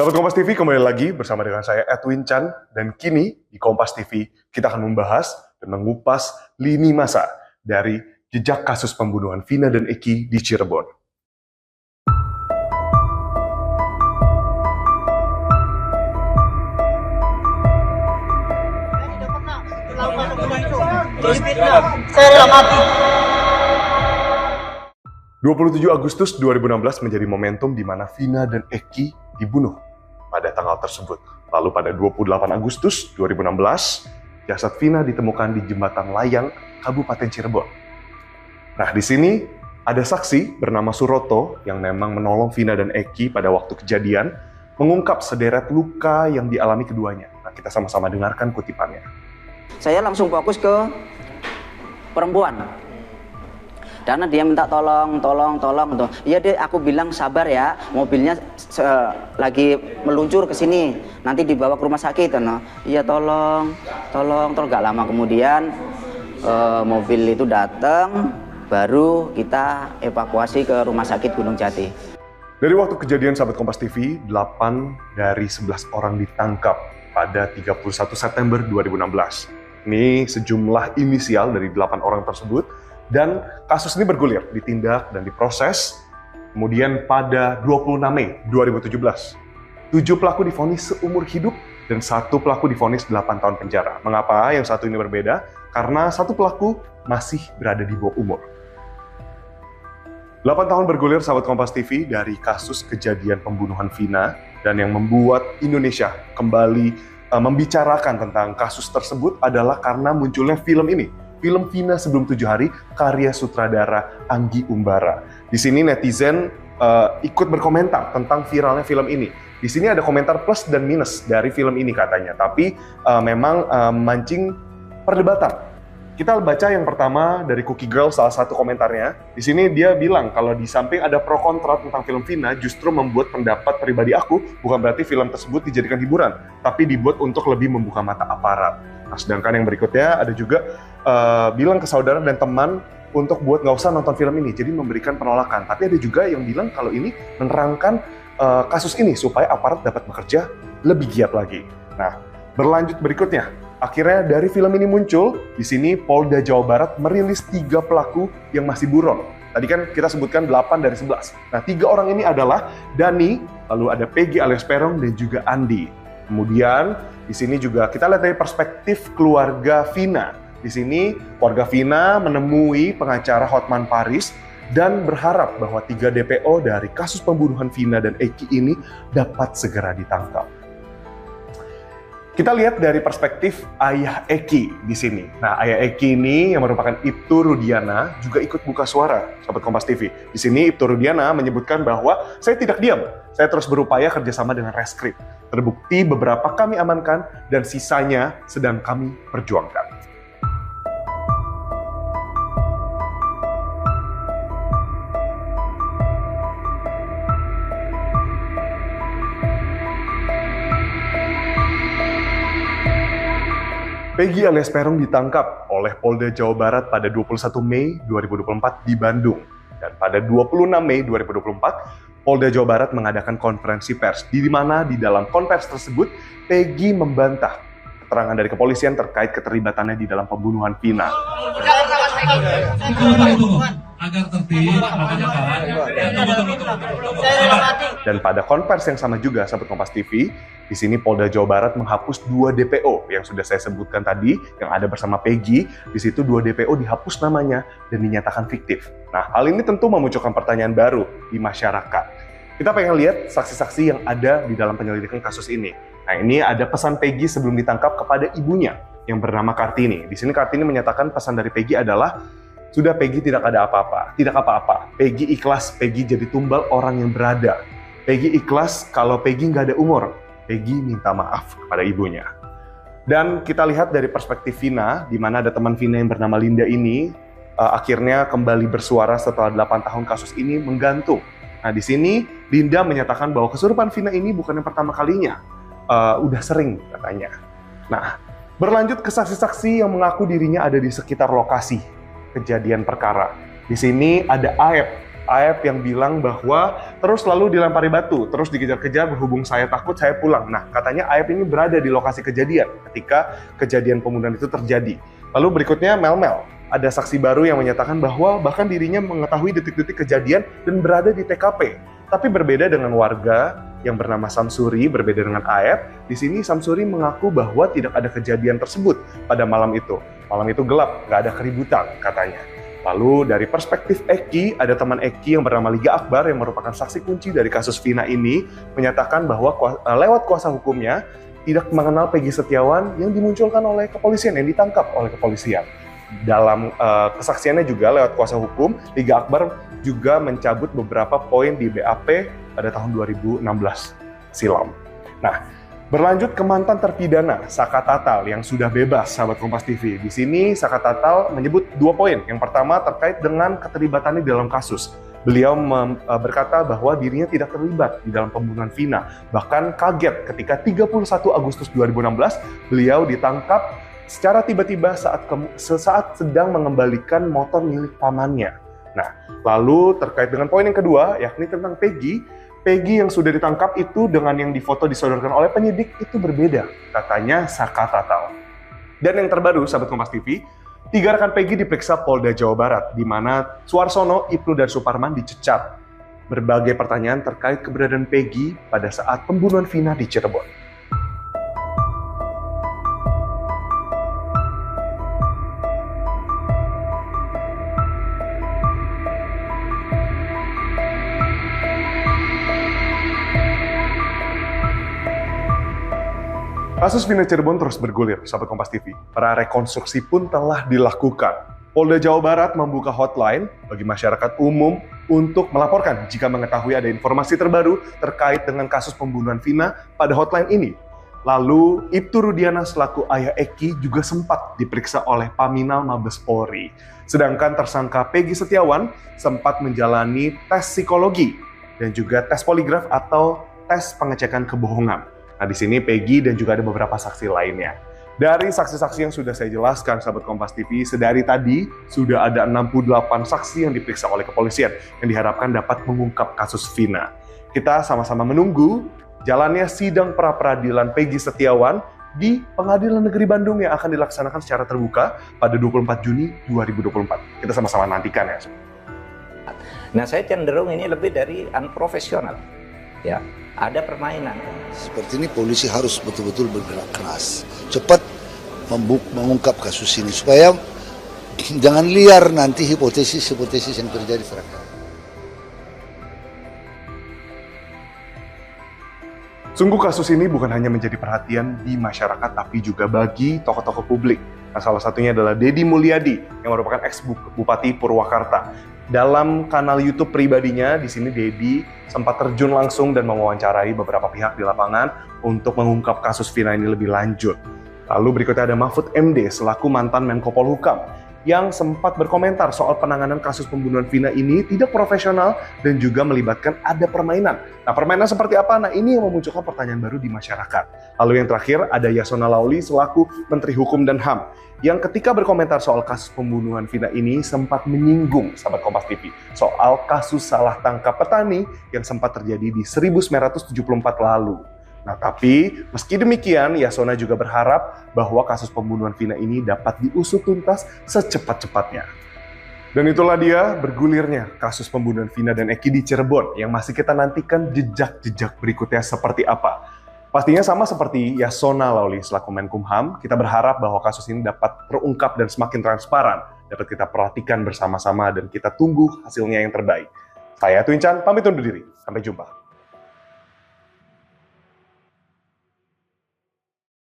Sahabat Kompas TV, kembali lagi bersama dengan saya Edwin Chan, dan kini di Kompas TV kita akan membahas dan mengupas lini masa dari jejak kasus pembunuhan Vina dan Eki di Cirebon. Saya rela mati. 27 Agustus 2016 menjadi momentum di mana Vina dan Eki dibunuh pada tanggal tersebut. Lalu pada 28 Agustus 2016, jasad Vina ditemukan di Jembatan Layang, Kabupaten Cirebon. Nah, di sini ada saksi bernama Suroto yang memang menolong Vina dan Eki pada waktu kejadian, mengungkap sederet luka yang dialami keduanya. Nah, kita sama-sama dengarkan kutipannya. Saya langsung fokus ke perempuan. Karena dia minta tolong tuh. Iya deh, aku bilang sabar ya, mobilnya lagi meluncur ke sini, nanti dibawa ke rumah sakit. No. Iya tolong. Gak lama kemudian mobil itu datang, baru kita evakuasi ke rumah sakit Gunung Jati. Dari waktu kejadian sahabat Kompas TV, 8 dari 11 orang ditangkap pada 31 September 2016. Ini sejumlah inisial dari 8 orang tersebut. Dan kasus ini bergulir, ditindak dan diproses. Kemudian pada 26 Mei 2017, 7 pelaku divonis seumur hidup dan 1 pelaku divonis 8 tahun penjara. Mengapa yang satu ini berbeda? Karena 1 pelaku masih berada di bawah umur. 8 tahun bergulir sahabat Kompas TV dari kasus kejadian pembunuhan Vina, dan yang membuat Indonesia kembali membicarakan tentang kasus tersebut adalah karena munculnya film ini. Film Vina Sebelum 7 Hari, karya sutradara Anggi Umbara. Di sini netizen ikut berkomentar tentang viralnya film ini. Di sini ada komentar plus dan minus dari film ini katanya, tapi memang mancing perdebatan. Kita baca yang pertama dari Cookie Girl, salah satu komentarnya. Di sini dia bilang kalau di samping ada pro kontra tentang film Vina, justru membuat pendapat pribadi aku bukan berarti film tersebut dijadikan hiburan, tapi dibuat untuk lebih membuka mata aparat. Nah, sedangkan yang berikutnya ada juga bilang ke saudara dan teman untuk buat nggak usah nonton film ini, jadi memberikan penolakan. Tapi ada juga yang bilang kalau ini menerangkan kasus ini supaya aparat dapat bekerja lebih giat lagi. Nah, berlanjut berikutnya, akhirnya dari film ini muncul, di sini Polda Jawa Barat merilis 3 pelaku yang masih buron. Tadi kan kita sebutkan 8 dari 11. Nah, 3 orang ini adalah Dani, lalu ada Peggy alias Peron, dan juga Andi. Kemudian di sini juga kita lihat dari perspektif keluarga Vina. Di sini keluarga Vina menemui pengacara Hotman Paris dan berharap bahwa 3 DPO dari kasus pembunuhan Vina dan Eki ini dapat segera ditangkap. Kita lihat dari perspektif ayah Eki di sini. Nah, ayah Eki ini yang merupakan Ibtu Rudiana juga ikut buka suara, sahabat Kompas TV. Di sini Ibtu Rudiana menyebutkan bahwa saya tidak diam, saya terus berupaya kerjasama dengan Reskrim. Terbukti beberapa kami amankan dan sisanya sedang kami perjuangkan. Peggy alias Peron ditangkap oleh Polda Jawa Barat pada 21 Mei 2024 di Bandung. Dan pada 26 Mei 2024, Polda Jawa Barat mengadakan konferensi pers, di mana di dalam konferensi tersebut, Peggy membantah keterangan dari kepolisian terkait keterlibatannya di dalam pembunuhan Vina. Agar tertib, makanya kan. Dan pada konferensi yang sama juga, sahabat Kompas TV, di sini Polda Jawa Barat menghapus 2 DPO yang sudah saya sebutkan tadi, yang ada bersama Peggy. Di situ 2 DPO dihapus namanya dan dinyatakan fiktif. Nah, hal ini tentu memunculkan pertanyaan baru di masyarakat. Kita pengen lihat saksi-saksi yang ada di dalam penyelidikan kasus ini. Nah, ini ada pesan Peggy sebelum ditangkap kepada ibunya yang bernama Kartini. Di sini Kartini menyatakan pesan dari Peggy adalah, sudah Peggy tidak ada apa-apa, tidak apa-apa. Peggy ikhlas, Peggy jadi tumbal orang yang berada. Peggy ikhlas kalau Peggy nggak ada umur. Peggy minta maaf kepada ibunya. Dan kita lihat dari perspektif Vina, di mana ada teman Vina yang bernama Linda ini, akhirnya kembali bersuara setelah 8 tahun kasus ini menggantung. Nah, di sini Linda menyatakan bahwa kesurupan Vina ini bukan yang pertama kalinya. Udah sering katanya. Nah, berlanjut ke saksi-saksi yang mengaku dirinya ada di sekitar lokasi kejadian perkara. Di sini ada Aep Aep yang bilang bahwa terus lalu dilempari batu, terus dikejar-kejar, berhubung saya takut, saya pulang. Nah, katanya Aep ini berada di lokasi kejadian ketika kejadian pembunuhan itu terjadi. Lalu berikutnya Mel. Ada saksi baru yang menyatakan bahwa bahkan dirinya mengetahui detik-detik kejadian dan berada di TKP. Tapi berbeda dengan warga yang bernama Samsuri, berbeda dengan Aep, di sini Samsuri mengaku bahwa tidak ada kejadian tersebut pada malam itu. Malam itu gelap, nggak ada keributan katanya. Lalu dari perspektif Eki, ada teman Eki yang bernama Liga Akbar yang merupakan saksi kunci dari kasus Vina ini, menyatakan bahwa lewat kuasa hukumnya tidak mengenal Peggy Setiawan yang dimunculkan oleh kepolisian, yang ditangkap oleh kepolisian. Dalam kesaksiannya juga lewat kuasa hukum, Liga Akbar juga mencabut beberapa poin di BAP pada tahun 2016 silam. Nah, berlanjut ke mantan terpidana Saka Tatal yang sudah bebas, sahabat Kompas TV. Di sini Saka Tatal menyebut 2 poin. Yang pertama terkait dengan keterlibatannya dalam kasus. Beliau berkata bahwa dirinya tidak terlibat di dalam pembunuhan Vina. Bahkan kaget ketika 31 Agustus 2016 beliau ditangkap secara tiba-tiba saat sedang mengembalikan motor milik pamannya. Nah, lalu terkait dengan poin yang kedua, yakni tentang Peggy yang sudah ditangkap itu dengan yang difoto disodorkan oleh penyidik itu berbeda, katanya Saka Tatal. Dan yang terbaru, sahabat Kompas TV, 3 rekan Peggy diperiksa Polda Jawa Barat, di mana Suarsono, Ibnu, dan Suparman dicecar. Berbagai pertanyaan terkait keberadaan Peggy pada saat pembunuhan Vina di Cirebon. Kasus Vina Cirebon terus bergulir, sahabat Kompas TV. Para rekonstruksi pun telah dilakukan. Polda Jawa Barat membuka hotline bagi masyarakat umum untuk melaporkan jika mengetahui ada informasi terbaru terkait dengan kasus pembunuhan Vina pada hotline ini. Lalu, Ibtu Rudiana selaku ayah Eki juga sempat diperiksa oleh Paminal Mabes Polri. Sedangkan tersangka Peggy Setiawan sempat menjalani tes psikologi dan juga tes poligraf atau tes pengecekan kebohongan. Nah, di sini Peggy dan juga ada beberapa saksi lainnya. Dari saksi-saksi yang sudah saya jelaskan, sahabat Kompas TV, sedari tadi sudah ada 68 saksi yang diperiksa oleh kepolisian yang diharapkan dapat mengungkap kasus Vina. Kita sama-sama menunggu jalannya sidang pra-peradilan Peggy Setiawan di Pengadilan Negeri Bandung yang akan dilaksanakan secara terbuka pada 24 Juni 2024. Kita sama-sama nantikan ya. Nah, saya cenderung ini lebih dari unprofesional. Ya, ada permainan. Seperti ini polisi harus betul-betul bergerak keras, cepat mengungkap kasus ini supaya jangan liar nanti hipotesis-hipotesis yang terjadi serangkaian. Sungguh kasus ini bukan hanya menjadi perhatian di masyarakat tapi juga bagi tokoh-tokoh publik. Nah, salah satunya adalah Deddy Mulyadi yang merupakan ex-Bupati Purwakarta. Dalam kanal YouTube pribadinya, di sini Deddy sempat terjun langsung dan mewawancarai beberapa pihak di lapangan untuk mengungkap kasus Vina ini lebih lanjut. Lalu berikutnya ada Mahfud MD selaku mantan Menko Polhukam yang sempat berkomentar soal penanganan kasus pembunuhan Vina ini tidak profesional dan juga melibatkan ada permainan. Nah, permainan seperti apa? Nah, ini yang memunculkan pertanyaan baru di masyarakat. Lalu yang terakhir ada Yasona Lauli selaku Menteri Hukum dan HAM yang ketika berkomentar soal kasus pembunuhan Vina ini sempat menyinggung, sahabat Kompas TV, soal kasus salah tangkap petani yang sempat terjadi di 1974 lalu. Nah, tapi meski demikian, Yasona juga berharap bahwa kasus pembunuhan Vina ini dapat diusut tuntas secepat-cepatnya. Dan itulah dia bergulirnya kasus pembunuhan Vina dan Eki di Cirebon yang masih kita nantikan jejak-jejak berikutnya seperti apa. Pastinya sama seperti Yasona Lauli selaku Menkumham, kita berharap bahwa kasus ini dapat terungkap dan semakin transparan, dapat kita perhatikan bersama-sama dan kita tunggu hasilnya yang terbaik. Saya Twincan, pamit undur diri. Sampai jumpa.